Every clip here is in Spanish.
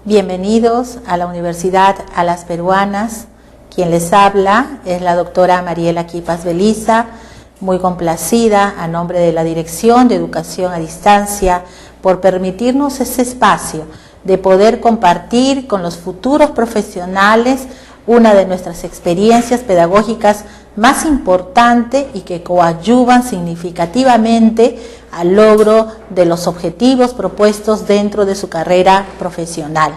Bienvenidos a la Universidad a las Peruanas. Quien les habla es la doctora Mariela Quipas Beliza, muy complacida a nombre de la Dirección de Educación a Distancia por permitirnos ese espacio de poder compartir con los futuros profesionales una de nuestras experiencias pedagógicas más importante y que coadyuvan significativamente al logro de los objetivos propuestos dentro de su carrera profesional.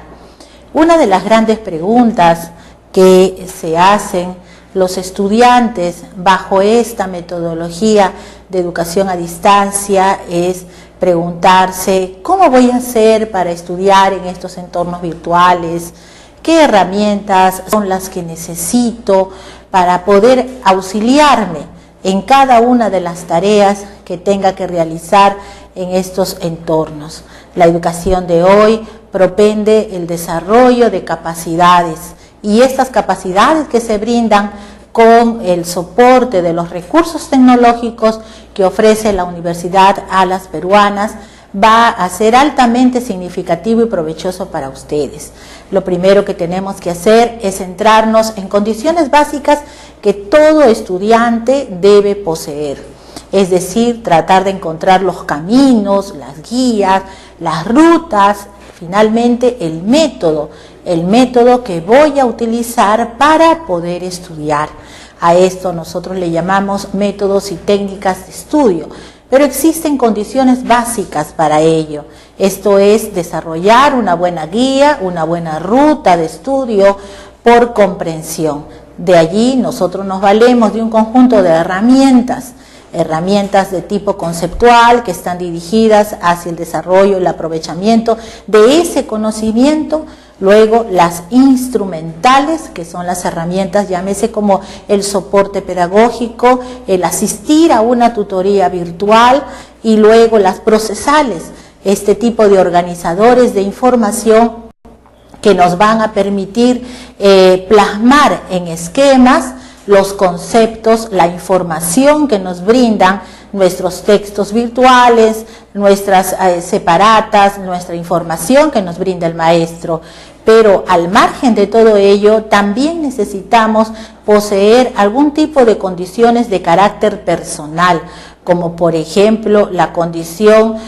Una de las grandes preguntas que se hacen los estudiantes bajo esta metodología de educación a distancia es preguntarse: ¿cómo voy a hacer para estudiar en estos entornos virtuales? ¿Qué herramientas son las que necesito para poder auxiliarme en cada una de las tareas que tenga que realizar en estos entornos? La educación de hoy propende el desarrollo de capacidades, y estas capacidades que se brindan con el soporte de los recursos tecnológicos que ofrece la Universidad a las Peruanas va a ser altamente significativo y provechoso para ustedes. Lo primero que tenemos que hacer es centrarnos en condiciones básicas que todo estudiante debe poseer. Es decir, tratar de encontrar los caminos, las guías, las rutas, finalmente el método que voy a utilizar para poder estudiar. A esto nosotros le llamamos métodos y técnicas de estudio. Pero existen condiciones básicas para ello. Esto es desarrollar una buena guía, una buena ruta de estudio por comprensión. De allí nosotros nos valemos de un conjunto de herramientas de tipo conceptual que están dirigidas hacia el desarrollo y el aprovechamiento de ese conocimiento. Luego las instrumentales, que son las herramientas, llámese como el soporte pedagógico, el asistir a una tutoría virtual, y luego las procesales, este tipo de organizadores de información que nos van a permitir plasmar en esquemas los conceptos, la información que nos brindan nuestros textos virtuales, nuestras separatas, nuestra información que nos brinda el maestro. Pero al margen de todo ello, también necesitamos poseer algún tipo de condiciones de carácter personal, como por ejemplo la condición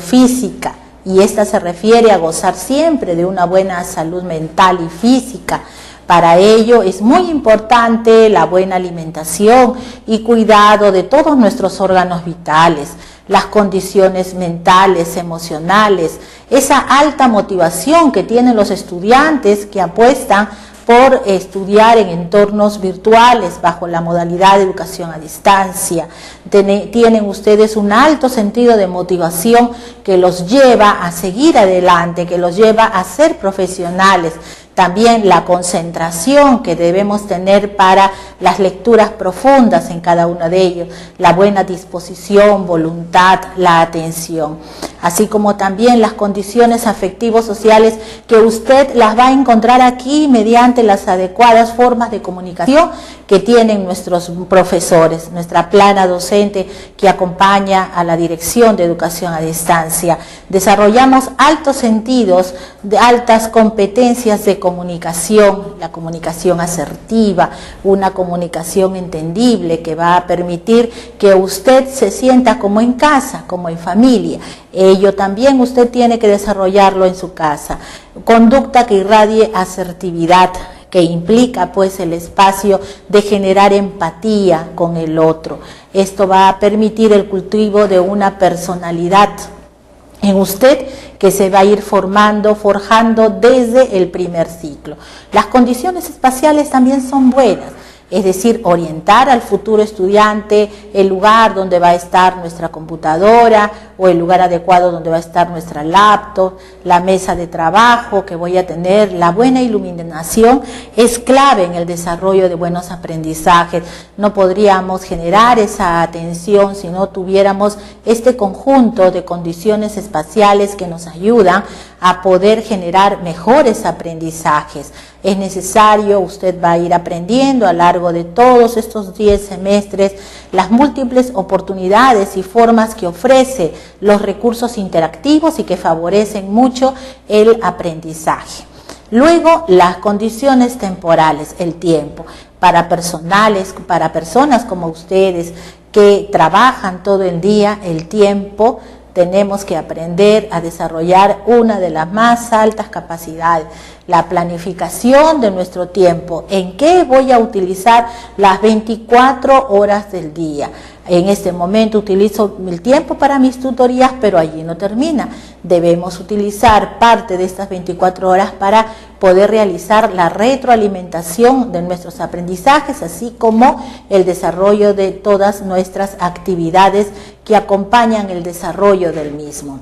física, y esta se refiere a gozar siempre de una buena salud mental y física. Para ello es muy importante la buena alimentación y cuidado de todos nuestros órganos vitales, las condiciones mentales, emocionales, esa alta motivación que tienen los estudiantes que apuestan por estudiar en entornos virtuales bajo la modalidad de educación a distancia. Tienen ustedes un alto sentido de motivación que los lleva a seguir adelante, que los lleva a ser profesionales. También la concentración que debemos tener para las lecturas profundas en cada uno de ellos, la buena disposición, voluntad, la atención, así como también las condiciones afectivos sociales que usted las va a encontrar aquí mediante las adecuadas formas de comunicación que tienen nuestros profesores, nuestra plana docente que acompaña a la Dirección de Educación a Distancia. Desarrollamos altos sentidos, de altas competencias de comunicación, la comunicación asertiva, una comunicación entendible que va a permitir que usted se sienta como en casa, como en familia. Ello también usted tiene que desarrollarlo en su casa. Conducta que irradie asertividad, que implica pues el espacio de generar empatía con el otro. Esto va a permitir el cultivo de una personalidad en usted que se va a ir forjando desde el primer ciclo. Las condiciones espaciales también son buenas, es decir, orientar al futuro estudiante el lugar donde va a estar nuestra computadora o el lugar adecuado donde va a estar nuestra laptop, la mesa de trabajo que voy a tener, la buena iluminación es clave en el desarrollo de buenos aprendizajes. No podríamos generar esa atención si no tuviéramos este conjunto de condiciones espaciales que nos ayudan a poder generar mejores aprendizajes. Es necesario, usted va a ir aprendiendo a lo largo de todos estos 10 semestres las múltiples oportunidades y formas que ofrece los recursos interactivos y que favorecen mucho el aprendizaje. Luego, las condiciones temporales, el tiempo. Para personas como ustedes que trabajan todo el día, el tiempo, tenemos que aprender a desarrollar una de las más altas capacidades, la planificación de nuestro tiempo. ¿En qué voy a utilizar las 24 horas del día? En este momento utilizo el tiempo para mis tutorías, pero allí no termina. Debemos utilizar parte de estas 24 horas para poder realizar la retroalimentación de nuestros aprendizajes, así como el desarrollo de todas nuestras actividades que acompañan el desarrollo del mismo.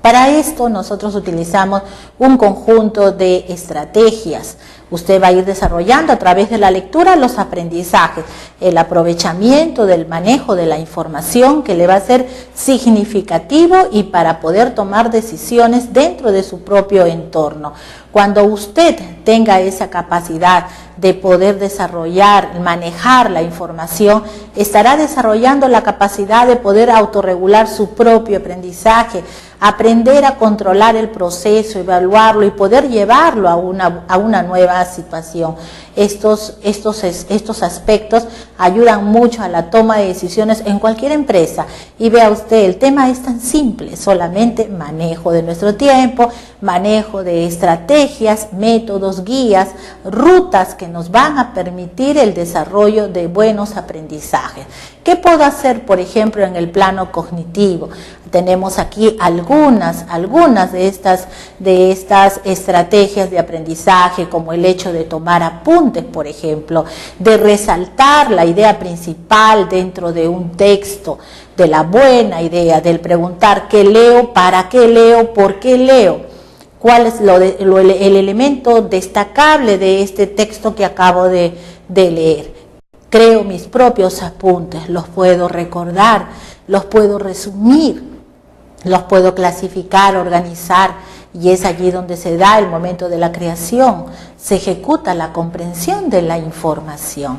Para esto nosotros utilizamos un conjunto de estrategias. Usted va a ir desarrollando a través de la lectura los aprendizajes, el aprovechamiento del manejo de la información que le va a ser significativo y para poder tomar decisiones dentro de su propio entorno. Cuando usted tenga esa capacidad de poder desarrollar, manejar la información, estará desarrollando la capacidad de poder autorregular su propio aprendizaje, aprender a controlar el proceso, evaluarlo y poder llevarlo a una nueva situación. Estos aspectos ayudan mucho a la toma de decisiones en cualquier empresa. Y vea usted, el tema es tan simple, solamente manejo de nuestro tiempo, manejo de estrategias, métodos, guías, rutas que nos van a permitir el desarrollo de buenos aprendizajes. ¿Qué puedo hacer, por ejemplo, en el plano cognitivo? Tenemos aquí algunas de estas estrategias de aprendizaje, como el hecho de tomar apuntes, por ejemplo, de resaltar la idea principal dentro de un texto, de la buena idea, del preguntar qué leo, para qué leo, por qué leo. ¿Cuál es el elemento destacable de este texto que acabo de leer? Creo mis propios apuntes, los puedo recordar, los puedo resumir, los puedo clasificar, organizar, y es allí donde se da el momento de la creación, se ejecuta la comprensión de la información.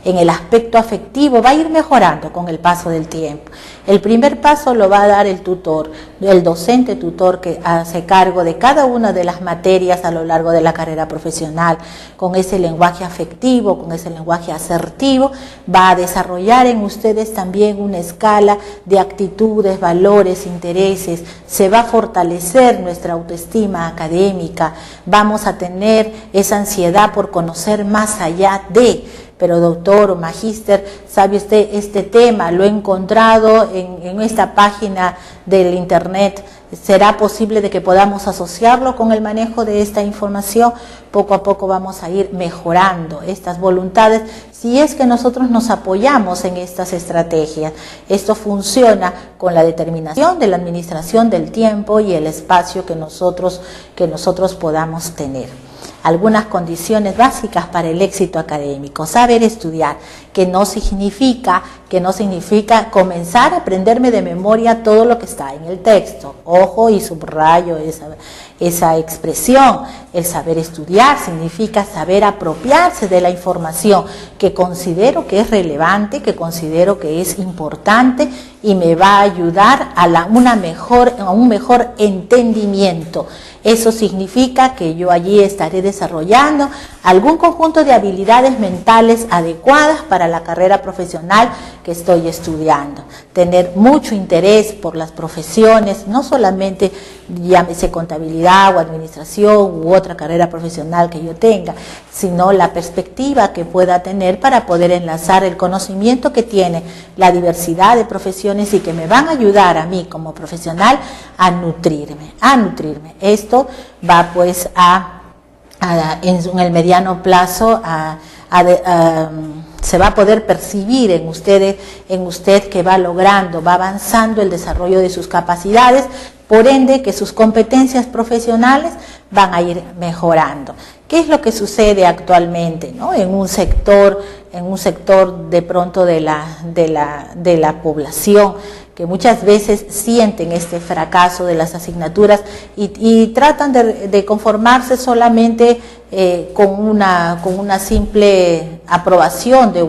En el aspecto afectivo va a ir mejorando con el paso del tiempo. El primer paso lo va a dar el tutor, el docente tutor que hace cargo de cada una de las materias a lo largo de la carrera profesional. Con ese lenguaje afectivo, con ese lenguaje asertivo, va a desarrollar en ustedes también una escala de actitudes, valores, intereses. Se va a fortalecer nuestra autoestima académica. Vamos a tener esa ansiedad por conocer más allá de... Pero doctor o magíster, ¿sabe usted este tema? Lo he encontrado en esta página del internet. ¿Será posible de que podamos asociarlo con el manejo de esta información? Poco a poco vamos a ir mejorando estas voluntades si es que nosotros nos apoyamos en estas estrategias. Esto funciona con la determinación de la administración del tiempo y el espacio que nosotros podamos tener. Algunas condiciones básicas para el éxito académico. Saber estudiar, que no significa comenzar a aprenderme de memoria todo lo que está en el texto. Ojo y subrayo esa expresión. El saber estudiar significa saber apropiarse de la información que considero que es relevante, que considero que es importante y me va a ayudar a un mejor entendimiento. Eso significa que yo allí estaré desarrollando algún conjunto de habilidades mentales adecuadas para la carrera profesional que estoy estudiando. Tener mucho interés por las profesiones, no solamente llámese contabilidad o administración u otra carrera profesional que yo tenga, sino la perspectiva que pueda tener para poder enlazar el conocimiento que tiene la diversidad de profesiones y que me van a ayudar a mí como profesional a nutrirme. Esto va pues en el mediano plazo se va a poder percibir en usted que va logrando, va avanzando el desarrollo de sus capacidades, por ende que sus competencias profesionales van a ir mejorando. ¿Qué es lo que sucede actualmente, ¿no? en un sector de pronto de la población que muchas veces sienten este fracaso de las asignaturas y tratan de conformarse solamente con una simple aprobación de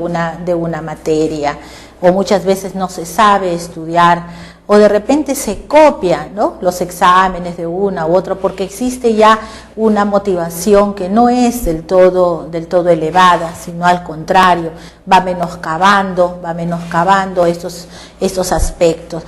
una materia, o muchas veces no se sabe estudiar, o de repente se copia, ¿no?, los exámenes de una u otra, porque existe ya una motivación que no es del todo elevada, sino al contrario, va menoscabando estos aspectos.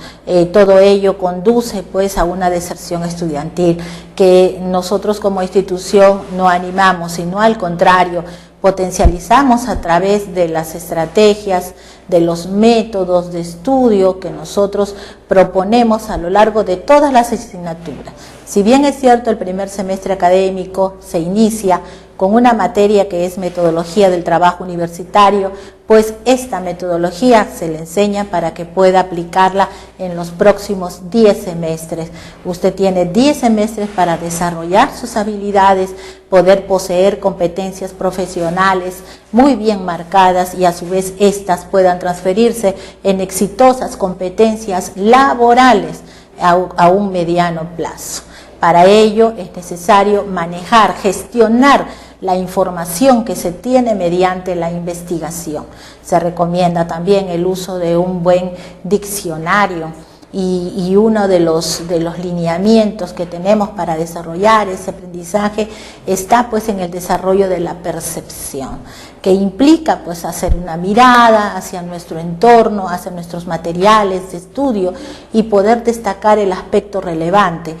Todo ello conduce pues a una deserción estudiantil que nosotros como institución no animamos, sino al contrario, potencializamos a través de las estrategias, de los métodos de estudio que nosotros proponemos a lo largo de todas las asignaturas. Si bien es cierto, el primer semestre académico se inicia con una materia que es metodología del trabajo universitario, pues esta metodología se le enseña para que pueda aplicarla en los próximos 10 semestres. Usted tiene 10 semestres para desarrollar sus habilidades, poder poseer competencias profesionales muy bien marcadas y a su vez estas puedan transferirse en exitosas competencias laborales a un mediano plazo. Para ello es necesario manejar, gestionar la información que se tiene mediante la investigación. Se recomienda también el uso de un buen diccionario y uno de los lineamientos que tenemos para desarrollar ese aprendizaje está pues en el desarrollo de la percepción, que implica pues hacer una mirada hacia nuestro entorno, hacia nuestros materiales de estudio y poder destacar el aspecto relevante,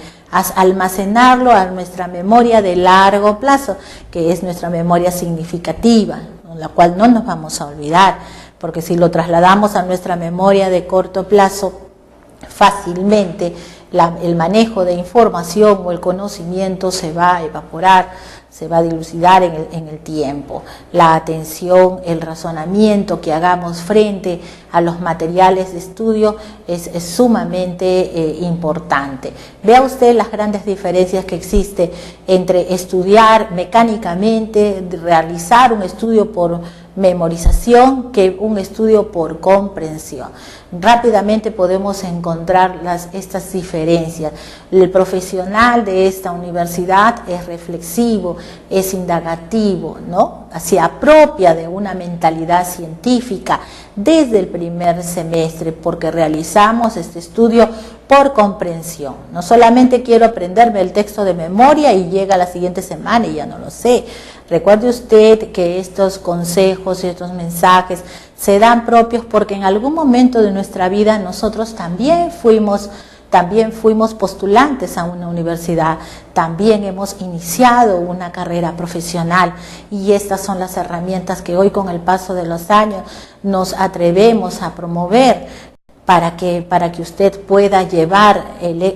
almacenarlo a nuestra memoria de largo plazo, que es nuestra memoria significativa, con la cual no nos vamos a olvidar, porque si lo trasladamos a nuestra memoria de corto plazo, fácilmente el manejo de información o el conocimiento se va a evaporar, se va a dilucidar en el tiempo. La atención, el razonamiento que hagamos frente a los materiales de estudio es sumamente importante. Vea usted las grandes diferencias que existen entre estudiar mecánicamente, realizar un estudio por memorización que un estudio por comprensión. Rápidamente podemos encontrar estas diferencias. El profesional de esta universidad es reflexivo, es indagativo, ¿no? Se apropia de una mentalidad científica desde el primer semestre, porque realizamos este estudio por comprensión. No solamente quiero aprenderme el texto de memoria y llega la siguiente semana y ya no lo sé. Recuerde usted que estos consejos y estos mensajes se dan propios porque en algún momento de nuestra vida nosotros también fuimos postulantes a una universidad, también hemos iniciado una carrera profesional y estas son las herramientas que hoy con el paso de los años nos atrevemos a promover para que usted pueda llevar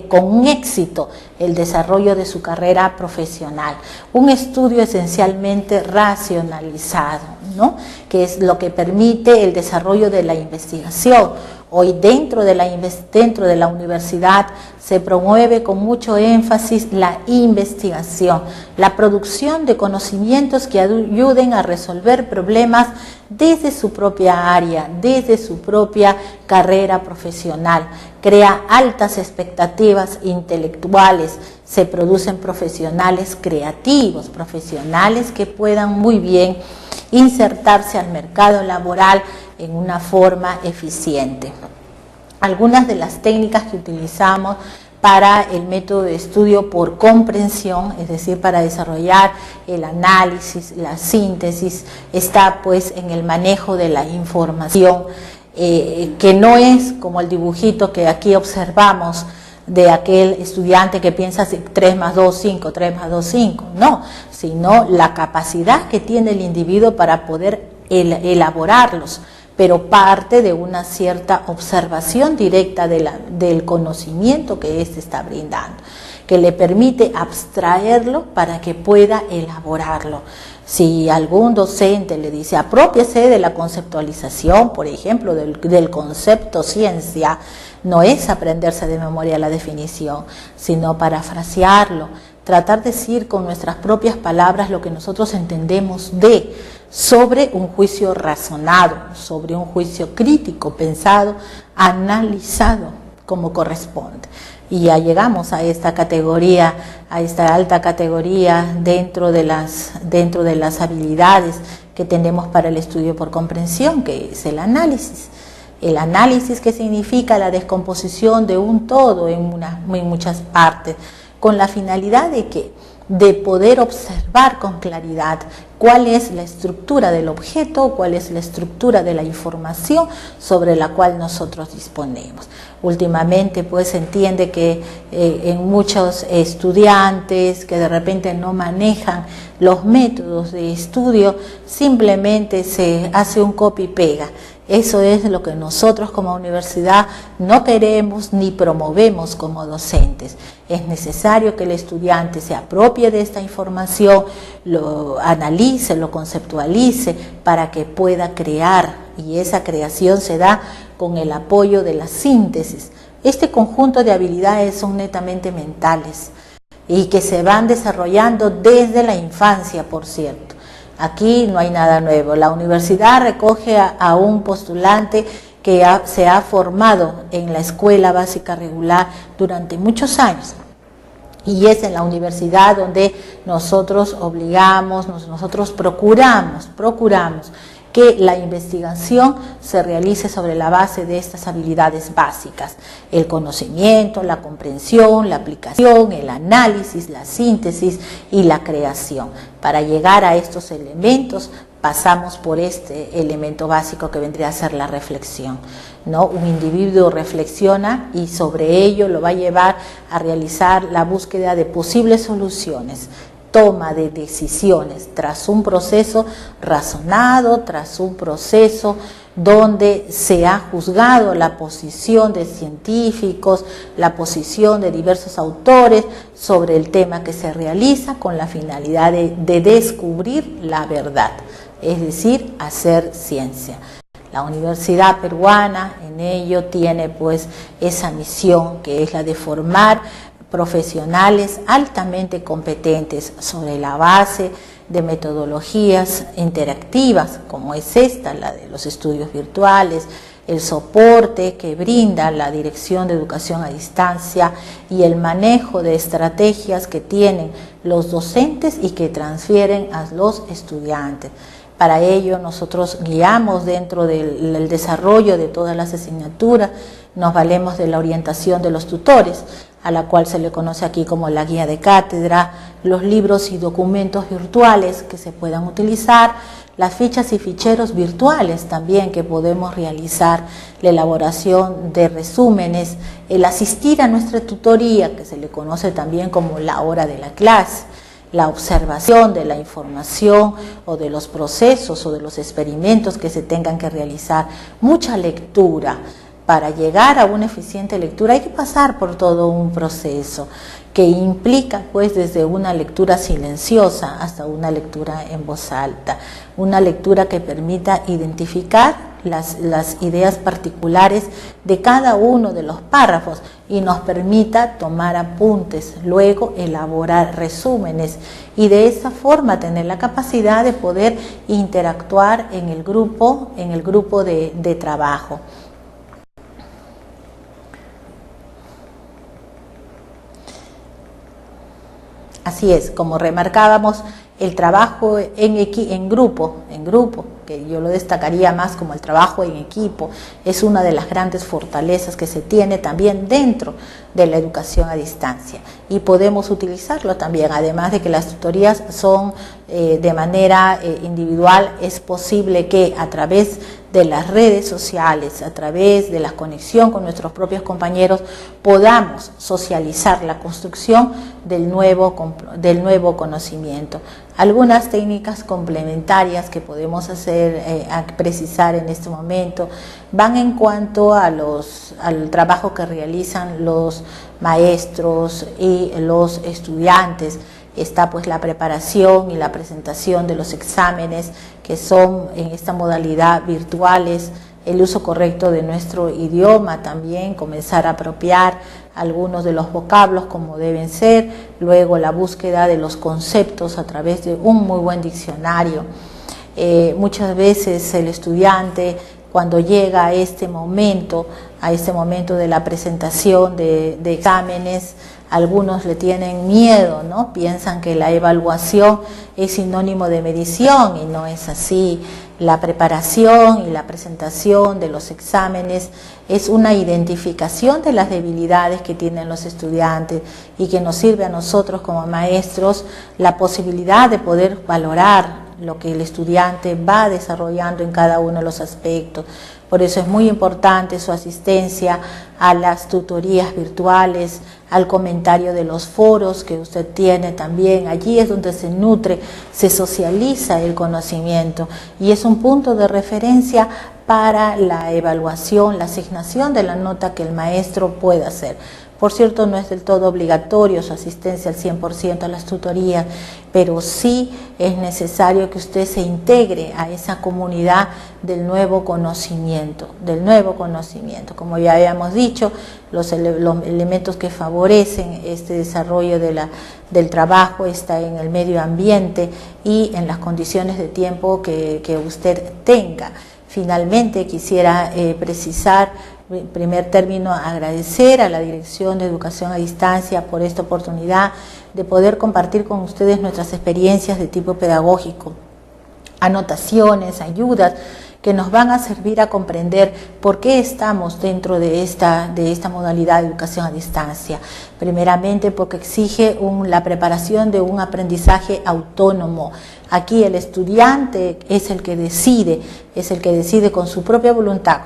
con un éxito el desarrollo de su carrera profesional. Un estudio esencialmente racionalizado, ¿no?, que es lo que permite el desarrollo de la investigación. Hoy dentro de la universidad se promueve con mucho énfasis la investigación, la producción de conocimientos que ayuden a resolver problemas desde su propia área, desde su propia carrera profesional. Crea altas expectativas intelectuales, se producen profesionales creativos, profesionales que puedan muy bien insertarse al mercado laboral en una forma eficiente. Algunas de las técnicas que utilizamos para el método de estudio por comprensión, es decir, para desarrollar el análisis, la síntesis, está pues en el manejo de la información, que no es como el dibujito que aquí observamos de aquel estudiante que piensa 3 más 2, 5, 3 más 2, 5, no, sino la capacidad que tiene el individuo para poder elaborarlos, pero parte de una cierta observación directa del conocimiento que éste está brindando, que le permite abstraerlo para que pueda elaborarlo. Si algún docente le dice, aprópiese de la conceptualización, por ejemplo, del concepto ciencia, no es aprenderse de memoria la definición, sino parafrasearlo, tratar de decir con nuestras propias palabras lo que nosotros entendemos sobre un juicio razonado, sobre un juicio crítico, pensado, analizado como corresponde. Y ya llegamos a esta categoría, a esta alta categoría dentro de las habilidades que tenemos para el estudio por comprensión, que es el análisis. El análisis, que significa la descomposición de un todo en muchas partes, con la finalidad de que de poder observar con claridad cuál es la estructura del objeto, cuál es la estructura de la información sobre la cual nosotros disponemos. Últimamente pues se entiende que en muchos estudiantes que de repente no manejan los métodos de estudio, simplemente se hace un copy-pega. Eso es lo que nosotros como universidad no queremos ni promovemos como docentes. Es necesario que el estudiante se apropie de esta información, lo analice, lo conceptualice para que pueda crear, y esa creación se da con el apoyo de la síntesis. Este conjunto de habilidades son netamente mentales y que se van desarrollando desde la infancia, por cierto. Aquí no hay nada nuevo. La universidad recoge a un postulante que se ha formado en la escuela básica regular durante muchos años. Y es en la universidad donde nosotros nosotros procuramos que la investigación se realice sobre la base de estas habilidades básicas: el conocimiento, la comprensión, la aplicación, el análisis, la síntesis y la creación. Para llegar a estos elementos pasamos por este elemento básico que vendría a ser la reflexión, ¿no? Un individuo reflexiona y sobre ello lo va a llevar a realizar la búsqueda de posibles soluciones, toma de decisiones tras un proceso razonado, tras un proceso donde se ha juzgado la posición de científicos, la posición de diversos autores sobre el tema que se realiza, con la finalidad de descubrir la verdad, es decir, hacer ciencia. La Universidad Peruana en ello tiene pues esa misión, que es la de formar profesionales altamente competentes sobre la base de metodologías interactivas, como es esta, la de los estudios virtuales, el soporte que brinda la Dirección de Educación a Distancia y el manejo de estrategias que tienen los docentes y que transfieren a los estudiantes. Para ello nosotros guiamos dentro del desarrollo de todas las asignaturas, nos valemos de la orientación de los tutores, a la cual se le conoce aquí como la guía de cátedra, los libros y documentos virtuales que se puedan utilizar, las fichas y ficheros virtuales también que podemos realizar, la elaboración de resúmenes, el asistir a nuestra tutoría, que se le conoce también como la hora de la clase, la observación de la información o de los procesos o de los experimentos que se tengan que realizar, mucha lectura. Para llegar a una eficiente lectura hay que pasar por todo un proceso que implica pues desde una lectura silenciosa hasta una lectura en voz alta, una lectura que permita identificar las ideas particulares de cada uno de los párrafos y nos permita tomar apuntes, luego elaborar resúmenes y de esa forma tener la capacidad de poder interactuar en el grupo de trabajo. Así es, como remarcábamos, el trabajo en grupo, que yo lo destacaría más como el trabajo en equipo, es una de las grandes fortalezas que se tiene también dentro de la educación a distancia. Y podemos utilizarlo también, además de que las tutorías son de manera individual, es posible que a través de las redes sociales, a través de la conexión con nuestros propios compañeros, podamos socializar la construcción del nuevo conocimiento. Algunas técnicas complementarias que podemos precisar en este momento van en cuanto al trabajo que realizan los maestros y los estudiantes. Está pues la preparación y la presentación de los exámenes, que son en esta modalidad virtuales, el uso correcto de nuestro idioma también, comenzar a apropiar algunos de los vocablos como deben ser, luego la búsqueda de los conceptos a través de un muy buen diccionario. Muchas veces el estudiante, cuando llega a este momento de la presentación de exámenes, Algunos le tienen miedo, ¿no? Piensan que la evaluación es sinónimo de medición y no es así. La preparación y la presentación de los exámenes es una identificación de las debilidades que tienen los estudiantes y que nos sirve a nosotros como maestros la posibilidad de poder valorar lo que el estudiante va desarrollando en cada uno de los aspectos. Por eso es muy importante su asistencia a las tutorías virtuales, al comentario de los foros que usted tiene también. Allí es donde se nutre, se socializa el conocimiento y es un punto de referencia para la evaluación, la asignación de la nota que el maestro pueda hacer. Por cierto, no es del todo obligatorio su asistencia al 100% a las tutorías, pero sí es necesario que usted se integre a esa comunidad del nuevo conocimiento, Como ya habíamos dicho, los elementos que favorecen este desarrollo del trabajo está en el medio ambiente y en las condiciones de tiempo que usted tenga. Finalmente, quisiera precisar, en primer término, agradecer a la Dirección de Educación a Distancia por esta oportunidad de poder compartir con ustedes nuestras experiencias de tipo pedagógico, anotaciones, ayudas que nos van a servir a comprender por qué estamos dentro de esta modalidad de educación a distancia. Primeramente porque exige la preparación de un aprendizaje autónomo. Aquí el estudiante es el que decide con su propia voluntad,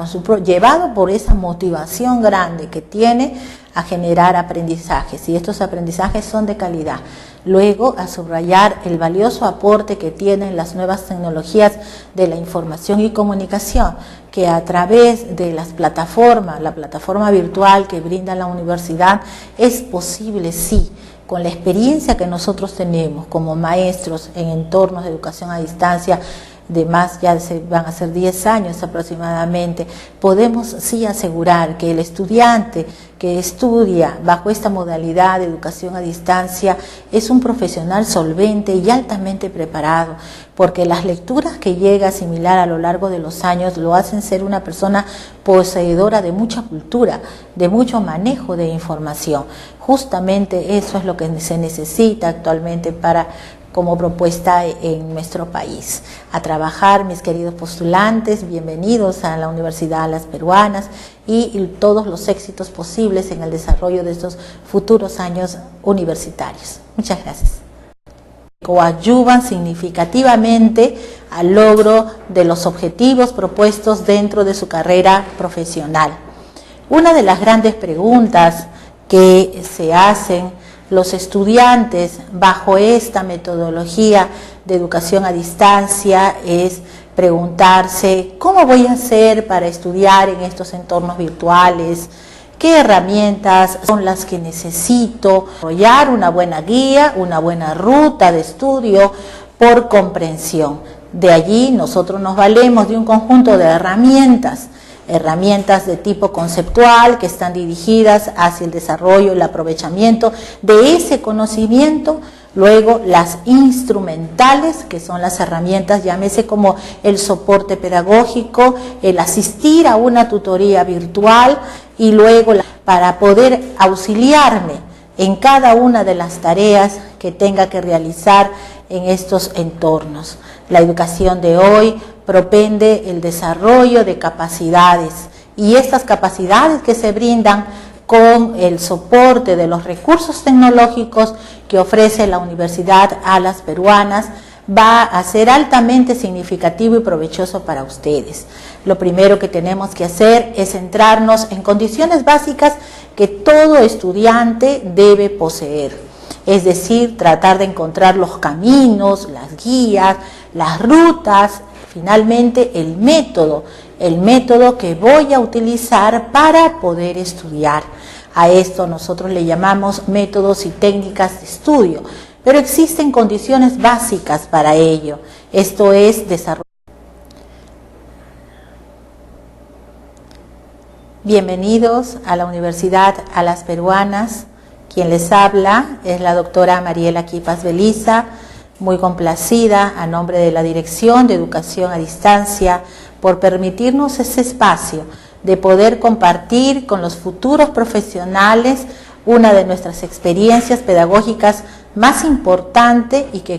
llevado por esa motivación grande que tiene a generar aprendizajes, y estos aprendizajes son de calidad. Luego, a subrayar el valioso aporte que tienen las nuevas tecnologías de la información y comunicación, que a través de la plataforma virtual que brinda la universidad, es posible, sí, con la experiencia que nosotros tenemos como maestros en entornos de educación a distancia, ya van a ser 10 años aproximadamente, podemos sí asegurar que el estudiante que estudia bajo esta modalidad de educación a distancia es un profesional solvente y altamente preparado, porque las lecturas que llega a asimilar a lo largo de los años lo hacen ser una persona poseedora de mucha cultura, de mucho manejo de información. Justamente eso es lo que se necesita actualmente como propuesta en nuestro país. A trabajar, mis queridos postulantes, bienvenidos a la Universidad Las Peruanas y todos los éxitos posibles en el desarrollo de estos futuros años universitarios. Muchas gracias. Coadyuvan significativamente al logro de los objetivos propuestos dentro de su carrera profesional. Una de las grandes preguntas que se hacen los estudiantes bajo esta metodología de educación a distancia es preguntarse: ¿cómo voy a hacer para estudiar en estos entornos virtuales? ¿Qué herramientas son las que necesito? Desarrollar una buena guía, una buena ruta de estudio por comprensión. De allí nosotros nos valemos de un conjunto de herramientas de tipo conceptual que están dirigidas hacia el desarrollo y el aprovechamiento de ese conocimiento. Luego las instrumentales, que son las herramientas, llámese como el soporte pedagógico, el asistir a una tutoría virtual, y luego para poder auxiliarme en cada una de las tareas que tenga que realizar en estos entornos. La educación de hoy propende el desarrollo de capacidades, y estas capacidades que se brindan con el soporte de los recursos tecnológicos que ofrece la Universidad a las Peruanas va a ser altamente significativo y provechoso para ustedes. Lo primero que tenemos que hacer es centrarnos en condiciones básicas que todo estudiante debe poseer, es decir, tratar de encontrar los caminos, las guías, las rutas, finalmente el método que voy a utilizar para poder estudiar. A esto nosotros le llamamos métodos y técnicas de estudio, pero existen condiciones básicas para ello. Esto es desarrollo. Bienvenidos a la Universidad a las Peruanas. Quien les habla es la doctora Mariela Quipas Beliza, muy complacida a nombre de la Dirección de Educación a Distancia por permitirnos ese espacio de poder compartir con los futuros profesionales una de nuestras experiencias pedagógicas más importante y que